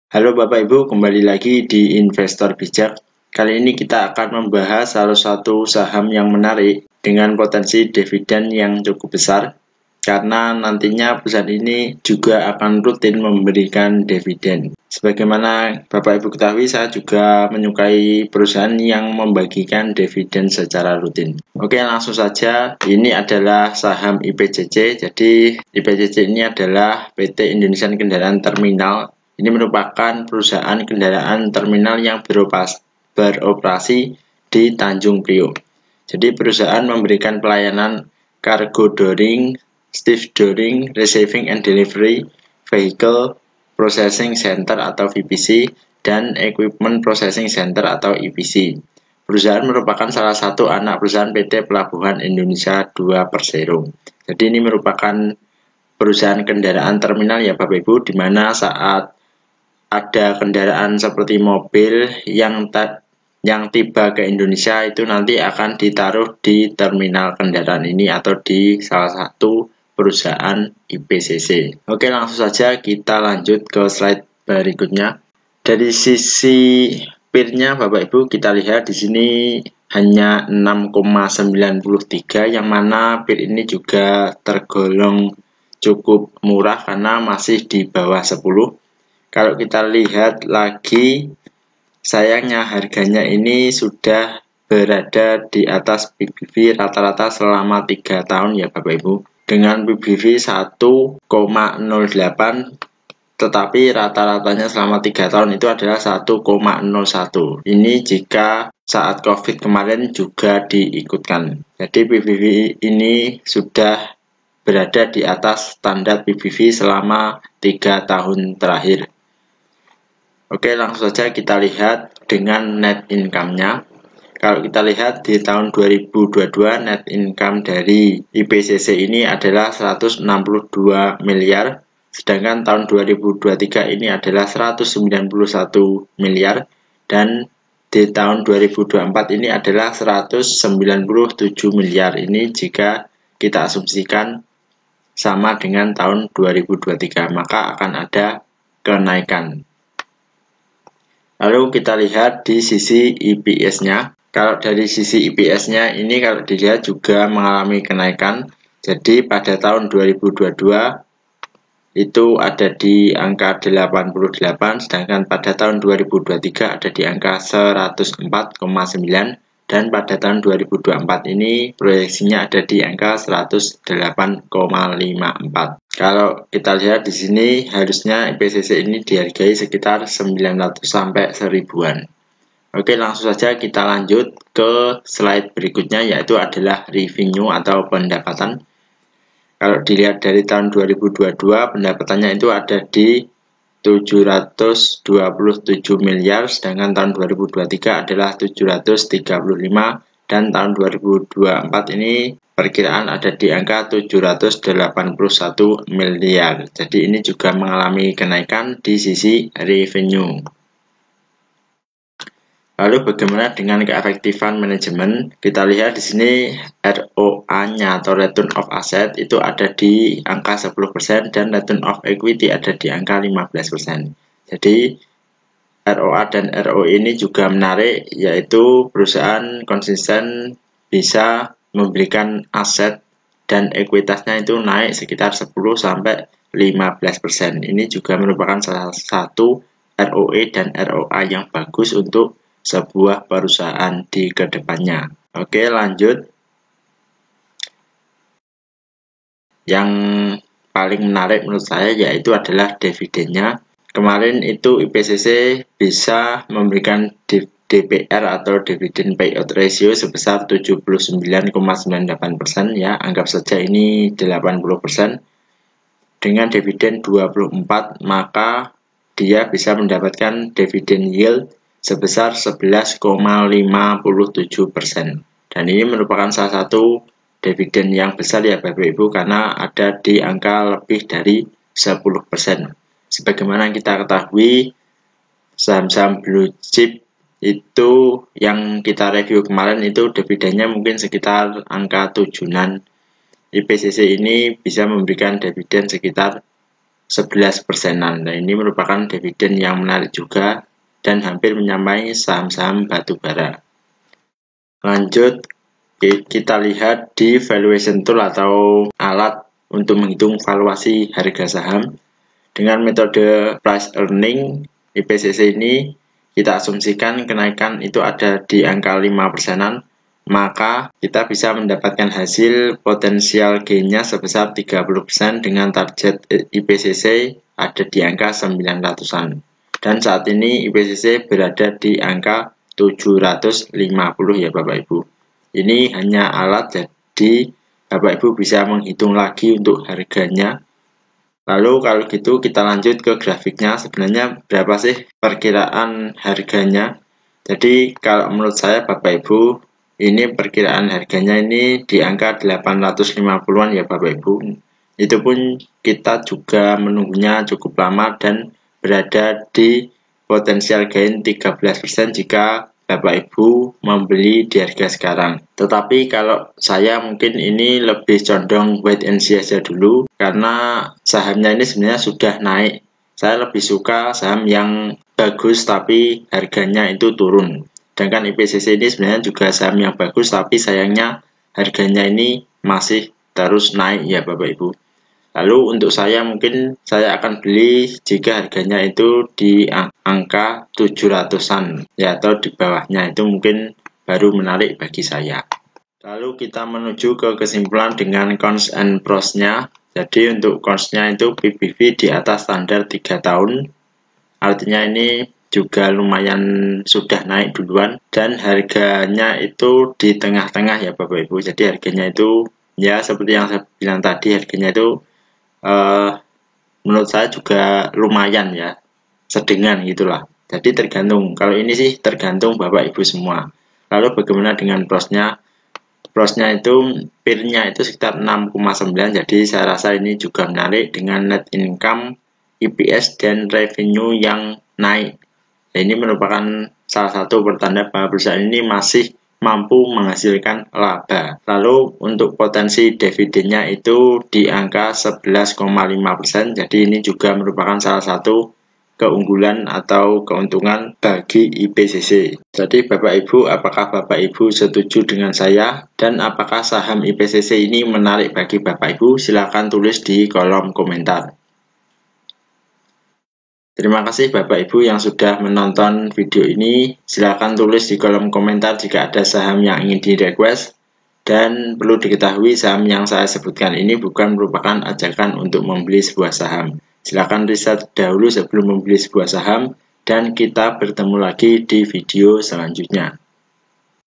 Halo Bapak Ibu, kembali lagi di Investor Bijak. Kali ini kita akan membahas salah satu saham yang menarik dengan potensi dividen yang cukup besar, karena nantinya perusahaan ini juga akan rutin memberikan dividen. Sebagaimana Bapak Ibu ketahui, saya juga menyukai perusahaan yang membagikan dividen secara rutin. Oke, langsung saja. Ini adalah saham IPCC. Jadi IPCC ini adalah PT Indonesian Kendaraan Terminal. Ini merupakan perusahaan kendaraan terminal yang beroperasi di Tanjung Priok. Jadi perusahaan memberikan pelayanan cargo dooring, stiff dooring, receiving and delivery, vehicle processing center atau VPC, dan equipment processing center atau EPC. Perusahaan merupakan salah satu anak perusahaan PT Pelabuhan Indonesia 2 Persero. Jadi ini merupakan perusahaan kendaraan terminal ya Bapak Ibu, di mana saat ada kendaraan seperti mobil yang tiba ke Indonesia itu nanti akan ditaruh di terminal kendaraan ini atau di salah satu perusahaan IPCC. Oke, langsung saja kita lanjut ke slide berikutnya. Dari sisi PIR-nya Bapak Ibu, kita lihat di sini hanya 6,93, yang mana PIR ini juga tergolong cukup murah karena masih di bawah 10. Kalau kita lihat lagi, sayangnya harganya ini sudah berada di atas PBV rata-rata selama 3 tahun ya Bapak Ibu. Dengan PBV 1,08, tetapi rata-ratanya selama 3 tahun itu adalah 1,01. Ini jika saat COVID kemarin juga diikutkan. Jadi PBV ini sudah berada di atas standar PBV selama 3 tahun terakhir. Oke, langsung saja kita lihat dengan net income-nya. Kalau kita lihat di tahun 2022, net income dari IPCC ini adalah 162 miliar, sedangkan tahun 2023 ini adalah 191 miliar, dan di tahun 2024 ini adalah 197 miliar. Ini jika kita asumsikan sama dengan tahun 2023, maka akan ada kenaikan. Lalu kita lihat di sisi EPS-nya. Kalau dari sisi EPS-nya ini kalau dilihat juga mengalami kenaikan. Jadi pada tahun 2022 itu ada di angka 88, sedangkan pada tahun 2023 ada di angka 104,9, dan pada tahun 2024 ini proyeksinya ada di angka 108,54. Kalau kita lihat di sini harusnya IPCC ini dihargai sekitar 900 sampai 1000-an. Oke, langsung saja kita lanjut ke slide berikutnya, yaitu adalah revenue atau pendapatan. Kalau dilihat dari tahun 2022, pendapatannya itu ada di 727 miliar, sedangkan tahun 2023 adalah 735, dan tahun 2024 ini perkiraan ada di angka 781 miliar. Jadi ini juga mengalami kenaikan di sisi revenue. Lalu bagaimana dengan keefektifan manajemen? Kita lihat di sini ROA-nya atau return of asset itu ada di angka 10%, dan return of equity ada di angka 15%. Jadi ROA dan ROE ini juga menarik, yaitu perusahaan konsisten bisa memberikan aset dan ekuitasnya itu naik sekitar 10-15%. Ini juga merupakan salah satu ROE dan ROA yang bagus untuk sebuah perusahaan di kedepannya. Oke, lanjut. Yang paling menarik menurut saya yaitu adalah dividennya. Kemarin itu IPCC bisa memberikan DPR atau dividend payout ratio sebesar 79,98%, ya, anggap saja ini 80%. Dengan dividen 24, maka dia bisa mendapatkan dividen yield sebesar 11,57%. Dan ini merupakan salah satu dividen yang besar ya Bapak Ibu, karena ada di angka lebih dari 10%. Sebagaimana kita ketahui, saham-saham blue chip itu yang kita review kemarin itu dividennya mungkin sekitar angka 7-an. IPCC ini bisa memberikan dividen sekitar 11%-an. Nah, ini merupakan dividen yang menarik juga dan hampir menyamai saham-saham batubara. Lanjut, kita lihat di valuation tool atau alat untuk menghitung valuasi harga saham. Dengan metode price earning IPCC ini, kita asumsikan kenaikan itu ada di angka 5%-an, maka kita bisa mendapatkan hasil potensial gain-nya sebesar 30% dengan target IPCC ada di angka 900-an. Dan saat ini IPCC berada di angka 750 ya Bapak Ibu. Ini hanya alat, jadi Bapak Ibu bisa menghitung lagi untuk harganya. Lalu kalau gitu kita lanjut ke grafiknya, sebenarnya berapa sih perkiraan harganya. Jadi kalau menurut saya Bapak Ibu, ini perkiraan harganya ini di angka 850-an ya Bapak Ibu. Itu pun kita juga menunggunya cukup lama dan berada di potensial gain 13% jika Bapak Ibu membeli di harga sekarang. Tetapi kalau saya mungkin ini lebih condong wait and see aja dulu, karena sahamnya ini sebenarnya sudah naik. Saya lebih suka saham yang bagus tapi harganya itu turun. Sedangkan IPCC ini sebenarnya juga saham yang bagus, tapi sayangnya harganya ini masih terus naik ya Bapak Ibu. Lalu untuk saya mungkin saya akan beli jika harganya itu di angka 700-an ya, atau di bawahnya, itu mungkin baru menarik bagi saya. Lalu kita menuju ke kesimpulan dengan cons and pros-nya. Jadi untuk cons-nya itu PBV di atas standar 3 tahun. Artinya ini juga lumayan sudah naik duluan dan harganya itu di tengah-tengah ya Bapak Ibu. Jadi harganya itu ya seperti yang saya bilang tadi, harganya itu menurut saya juga lumayan ya, sedengan gitulah. Jadi tergantung, kalau ini sih tergantung Bapak Ibu semua. Lalu bagaimana dengan plusnya? Plusnya itu PIR-nya itu sekitar 6,9, jadi saya rasa ini juga menarik dengan net income, EPS dan revenue yang naik. Nah, ini merupakan salah satu pertanda bahwa perusahaan ini masih mampu menghasilkan laba. Lalu untuk potensi dividennya itu di angka 11,5%. Jadi ini juga merupakan salah satu keunggulan atau keuntungan bagi IPCC. Jadi Bapak Ibu, apakah Bapak Ibu setuju dengan saya? Dan apakah saham IPCC ini menarik bagi Bapak Ibu? Silakan tulis di kolom komentar. Terima kasih Bapak Ibu yang sudah menonton video ini. Silakan tulis di kolom komentar jika ada saham yang ingin di-request. Dan perlu diketahui saham yang saya sebutkan ini bukan merupakan ajakan untuk membeli sebuah saham. Silakan riset dahulu sebelum membeli sebuah saham. Dan kita bertemu lagi di video selanjutnya.